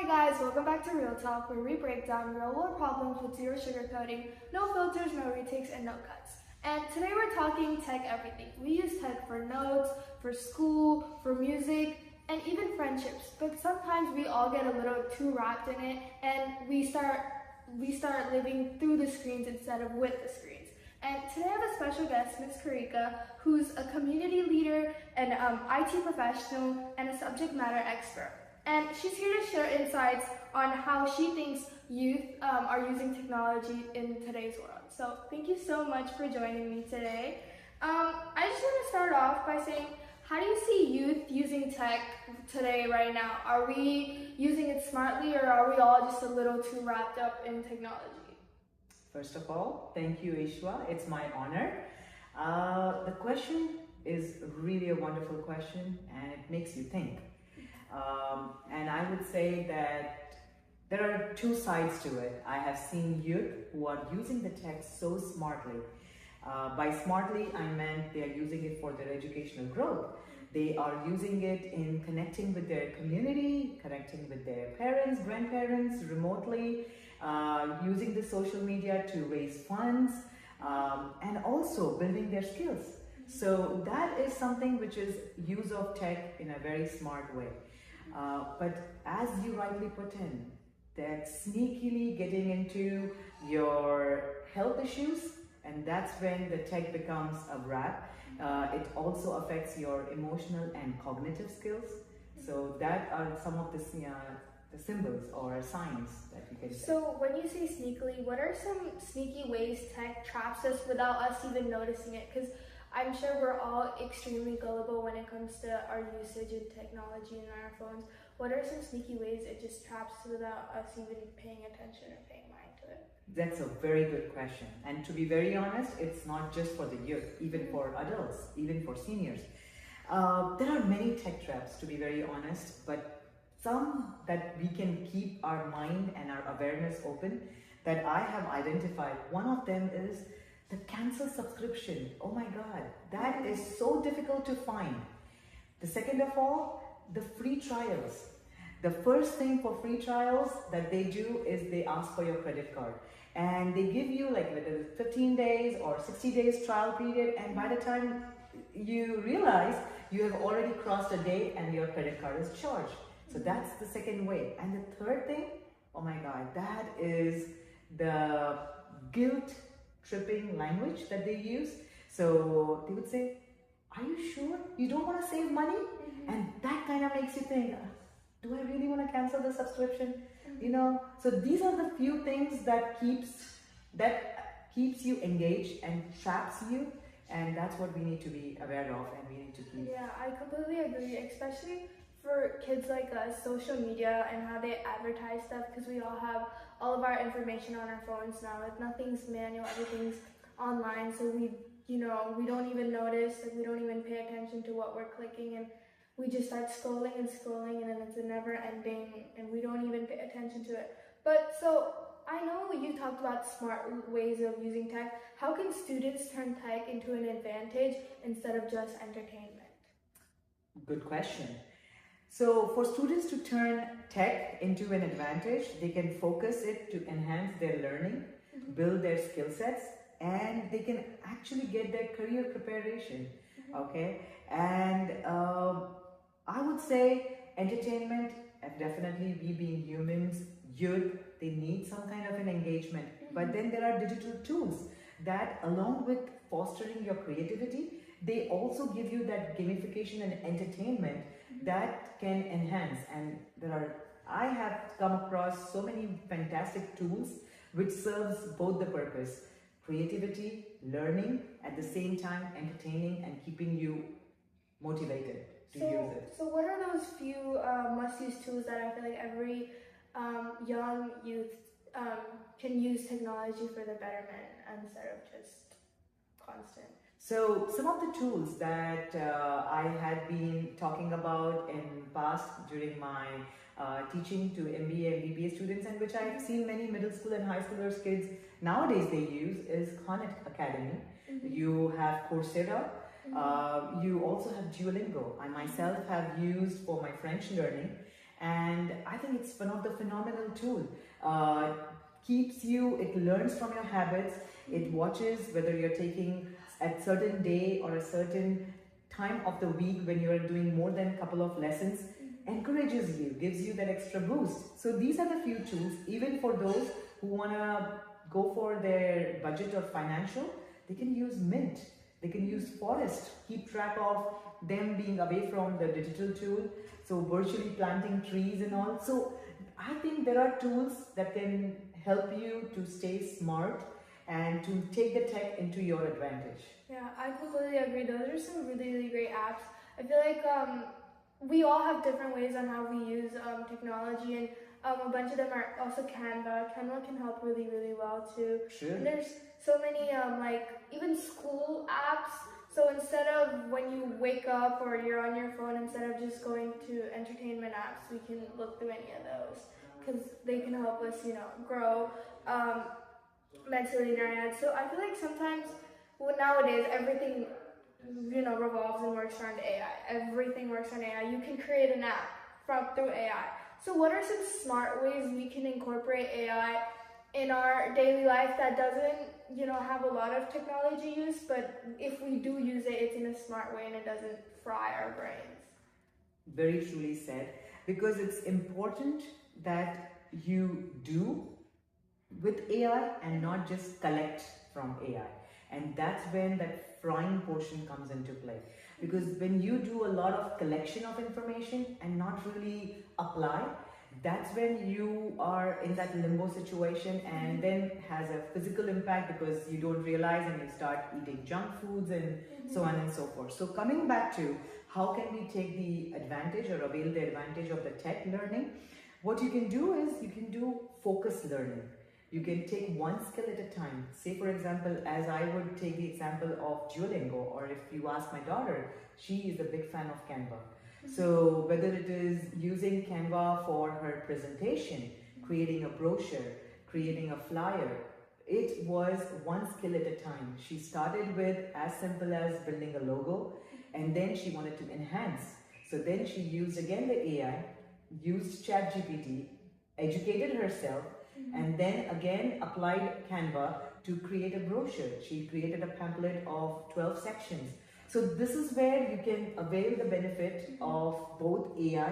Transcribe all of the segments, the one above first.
Hi guys, welcome back to Real Talk, where we break down real world problems with zero sugarcoating, no filters, no retakes, and no cuts. And today we're talking tech everything. We use tech for notes, for school, for music, and even friendships. But sometimes we all get a little too wrapped in it, and we start living through the screens instead of with the screens. And today I have a special guest, Ms. Karika, who's a community leader, an IT professional, and a subject matter expert. And she's here to share insights on how she thinks youth are using technology in today's world. So thank you so much for joining me today. I just want to start off by saying, how do you see youth using tech today right now? Are we using it smartly, or are we all just a little too wrapped up in technology? First of all, thank you, Ishva. It's my honor. The question is really a wonderful question, and it makes you think. And I would say that there are two sides to it. I have seen youth who are using the tech so smartly. By smartly, I meant they are using it for their educational growth. They are using it in connecting with their community, connecting with their parents, grandparents, remotely, using the social media to raise funds, and also building their skills. So that is something which is use of tech in a very smart way. But as you rightly put in, that sneakily getting into your health issues, and that's when the tech becomes a wrap. It also affects your emotional and cognitive skills. So that are some of the symbols or signs that you can say. So when you say sneakily, what are some sneaky ways tech traps us without us even noticing it? Because I'm sure we're all extremely gullible when it comes to our usage of technology in our phones. What are some sneaky ways it just traps us without us even paying attention or paying mind to it? That's a very good question. And to be very honest, it's not just for the youth, even for adults, even for seniors. There are many tech traps, to be very honest, but some that we can keep our mind and our awareness open that I have identified. One of them is the cancel subscription. Oh my God, that is so difficult to find. The second of all, the free trials. The first thing for free trials that they do is they ask for your credit card. And they give you like whether 15 days or 60 days trial period, and by the time you realize you have already crossed a day and your credit card is charged. So that's the second way. And the third thing, oh my God, that is the guilt tripping language that they use. So they would say, are you sure you don't want to save money? And that kind of makes you think, do I really want to cancel the subscription? You know, so these are the few things that keeps you engaged and traps you, and that's what we need to be aware of, and we need to keep. Yeah, I completely agree, especially for kids like us, social media and how they advertise stuff, because we all have all of our information on our phones now. Like, nothing's manual, everything's online, so we don't even notice, like we don't even pay attention to what we're clicking, and we just start scrolling and scrolling, and then it's a never ending, and we don't even pay attention to it. But so I know you talked about smart ways of using tech. How can students turn tech into an advantage instead of just entertainment? Good question. So for students to turn tech into an advantage, they can focus it to enhance their learning, build their skill sets, and they can actually get their career preparation. Okay, and I would say entertainment, and definitely we being humans, youth, they need some kind of an engagement. But then there are digital tools that, along with fostering your creativity, they also give you that gamification and entertainment that can enhance. And I have come across so many fantastic tools which serves both the purpose, creativity, learning, at the same time entertaining and keeping you motivated to use it. So what are those few must-use tools that I feel like every young youth can use technology for their betterment instead of just constant? So some of the tools that I had been talking about in past during my teaching to MBA and BBA students, and which I've seen many middle school and high schoolers kids nowadays they use, is Khan Academy. You have Coursera. You also have Duolingo. I myself have used for my French learning, and I think it's one of the phenomenal tool. Uh, Keeps you, it learns from your habits, it watches whether you're taking at certain day or a certain time of the week when you're doing more than a couple of lessons, encourages you, gives you that extra boost. So these are the few tools, even for those who want to go for their budget or financial, they can use Mint, they can use Forest, keep track of them being away from the digital tool, so virtually planting trees and all. So I think there are tools that can help you to stay smart and to take the tech into your advantage. Yeah, I completely agree. Those are some really, really great apps. I feel like we all have different ways on how we use technology, and a bunch of them are also Canva. Canva can help really, really well too. Sure. And there's so many like even school apps. So instead of when you wake up or you're on your phone, instead of just going to entertainment apps, we can look through any of those because they can help us, grow mentally in our head. So I feel like sometimes, well, nowadays everything, revolves and works around AI. Everything works on AI. You can create an app through AI. So what are some smart ways we can incorporate AI in our daily life that doesn't, have a lot of technology use, but if we do use it, it's in a smart way and it doesn't fry our brains? Very truly said, because it's important that you do with AI and not just collect from AI. And that's when that frying portion comes into play. Because when you do a lot of collection of information and not really apply, that's when you are in that limbo situation, and then has a physical impact because you don't realize and you start eating junk foods and so on and so forth. So coming back to how can we take the advantage or avail the advantage of the tech learning, what you can do is you can do focus learning. You can take one skill at a time. Say for example, as I would take the example of Duolingo, or if you ask my daughter, she is a big fan of Canva. So whether it is using Canva for her presentation, creating a brochure, creating a flyer, it was one skill at a time. She started with as simple as building a logo, and then she wanted to enhance. So then she used again the AI, used ChatGPT, educated herself, and then again applied Canva to create a brochure. She created a pamphlet of 12 sections. So this is where you can avail the benefit of both AI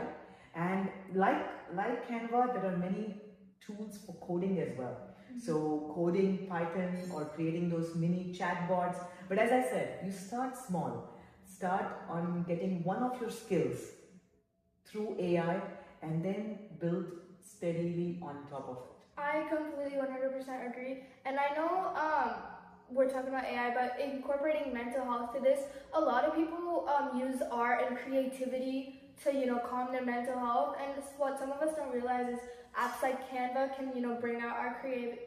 and like Canva, there are many tools for coding as well. So coding Python or creating those mini chatbots. But as I said, you start small. Start on getting one of your skills through AI and then build steadily on top of it. I completely 100% agree. And I know we're talking about AI, but incorporating mental health to this, a lot of people use art and creativity to, calm their mental health. And what some of us don't realize is apps like Canva can, bring out our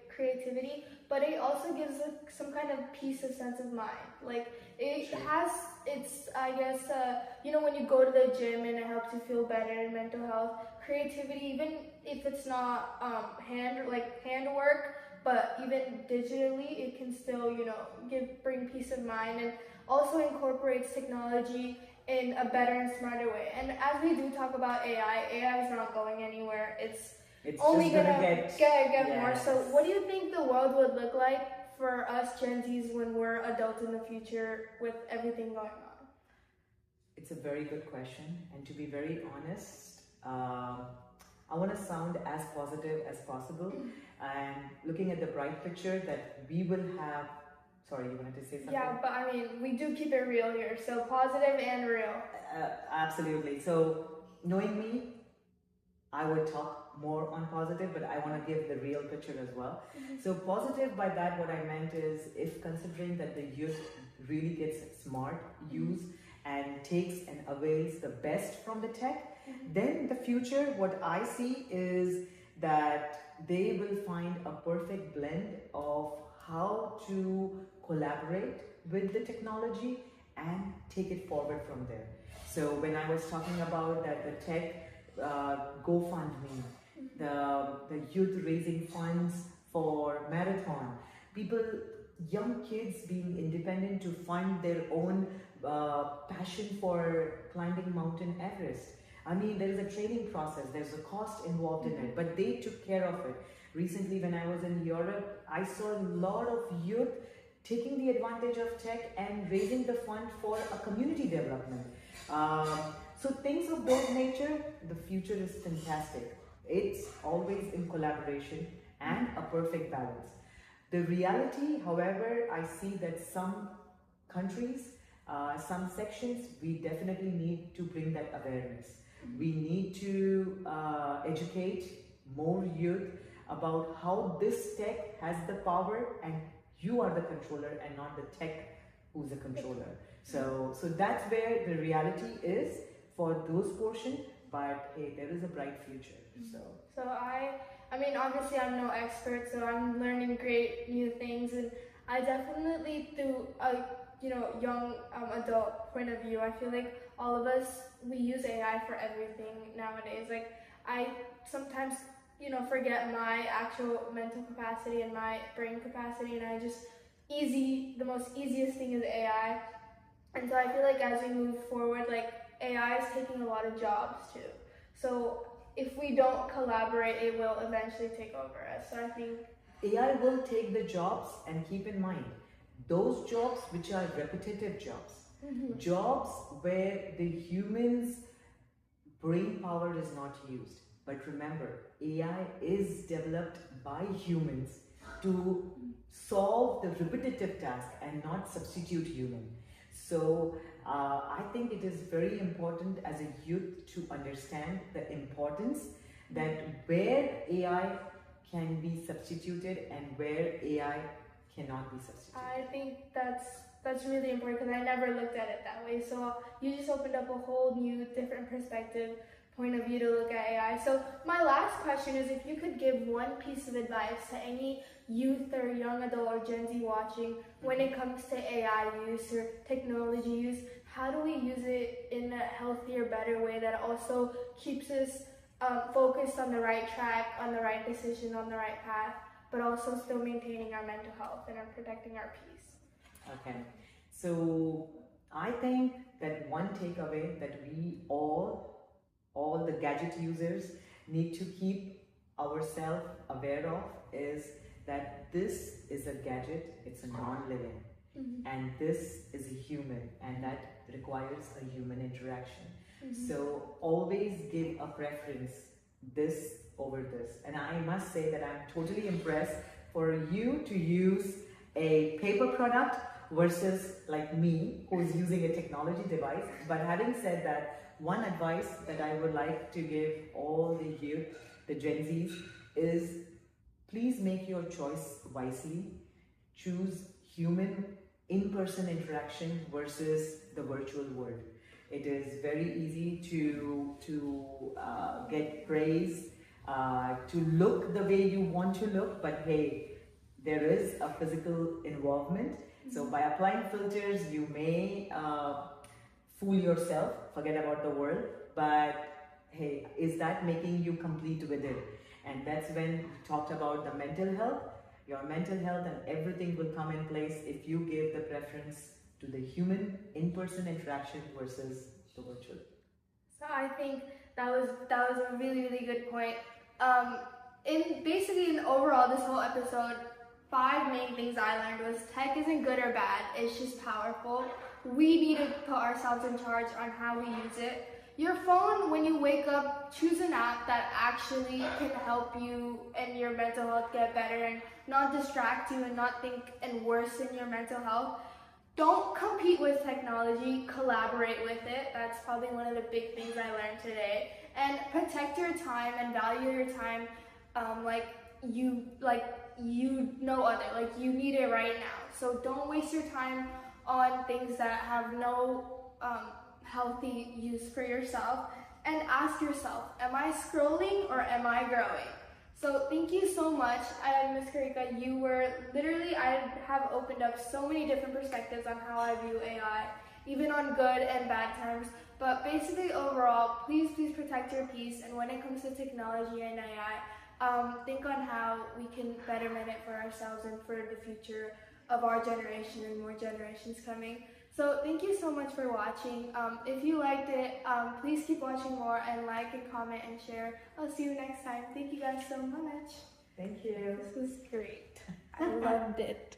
creativity, but it also gives some kind of peace of sense of mind. Like it has, it's, I guess, when you go to the gym and it helps you feel better in mental health, creativity, even if it's not handwork, but even digitally, it can still, bring peace of mind, and also incorporates technology in a better and smarter way. And as we do talk about AI is not going anywhere. It's only gonna get more. So what do you think the world would look like for us Gen Zs when we're adults in the future with everything going on? It's a very good question, and to be very honest, I want to sound as positive as possible, and looking at the bright picture that we will have. Sorry, you wanted to say something? Yeah, but I mean, we do keep it real here, so positive and real. Absolutely. So knowing me, I would talk more on positive, but I want to give the real picture as well. So positive, by that what I meant is, if considering that the youth really gets smart, use and takes and avails the best from the tech, then the future, what I see is that they will find a perfect blend of how to collaborate with the technology and take it forward from there. So when I was talking about that, the tech GoFundMe, the youth raising funds for marathon, young kids being independent to find their own passion for climbing Mountain Everest. I mean, there is a training process, there's a cost involved in it, but they took care of it. Recently, when I was in Europe, I saw a lot of youth taking the advantage of tech and raising the fund for a community development. So things of that nature, the future is fantastic. It's always in collaboration and a perfect balance. The reality, however, I see that some countries, some sections, we definitely need to bring that awareness. We need to educate more youth about how this tech has the power and you are the controller and not the tech who's the controller. So that's where the reality is for those portions, but hey, there is a bright future. So I mean, obviously I'm no expert, so I'm learning great new things, and I definitely, through a young adult point of view, I feel like all of us, we use AI for everything nowadays. Like I sometimes forget my actual mental capacity and my brain capacity, and I just the most easiest thing is AI. And so I feel like as we move forward, like AI is taking a lot of jobs too. So if we don't collaborate, it will eventually take over us. So I think AI will take the jobs, and keep in mind, those jobs which are repetitive jobs, jobs where the human's brain power is not used. But remember, AI is developed by humans to solve the repetitive task and not substitute human. So I think it is very important as a youth to understand the importance that where AI can be substituted and where AI cannot be substituted. I think that's really important, because I never looked at it that way. So you just opened up a whole new, different perspective, point of view to look at AI. So my last question is, if you could give one piece of advice to any youth or young adult or Gen Z watching when it comes to AI use or technology use, how do we use it in a healthier, better way that also keeps us focused on the right track, on the right decision, on the right path, but also still maintaining our mental health and protecting our peace? Okay, so I think that one takeaway that we all the gadget users need to keep ourselves aware of is that this is a gadget, it's a non-living, and this is a human, and that requires a human interaction. So always give a preference this over this. And I must say that I'm totally impressed for you to use a paper product versus like me, who is using a technology device. But having said that, one advice that I would like to give all the youth, the Gen Zs, is please make your choice wisely. Choose human in-person interaction versus the virtual world. It is very easy to get praise, to look the way you want to look, but hey, there is a physical involvement. So by applying filters, you may fool yourself, forget about the world, but hey, is that making you complete with it? And that's when we talked about the mental health. Your mental health and everything will come in place if you give the preference to the human in-person interaction versus the virtual. So I think that was a really, really good point. In overall this whole episode, 5 main things I learned was tech isn't good or bad, it's just powerful. We need to put ourselves in charge on how we use it. Your phone, when you wake up, choose an app that actually can help you and your mental health get better and not distract you and not think and worsen your mental health. Don't compete with technology, collaborate with it. That's probably one of the big things I learned today. And protect your time and value your time like you know other. Like you need it right now. So don't waste your time on things that have no healthy use for yourself. And ask yourself, am I scrolling or am I growing? So thank you so much, Ms. Karika. You were literally, I have opened up so many different perspectives on how I view AI, even on good and bad times. But basically overall, please protect your peace. And when it comes to technology and AI, think on how we can betterment it for ourselves and for the future of our generation and more generations coming. So thank you so much for watching. If you liked it, please keep watching more and like and comment and share. I'll see you next time. Thank you guys so much. Thank you. This was great. I loved it.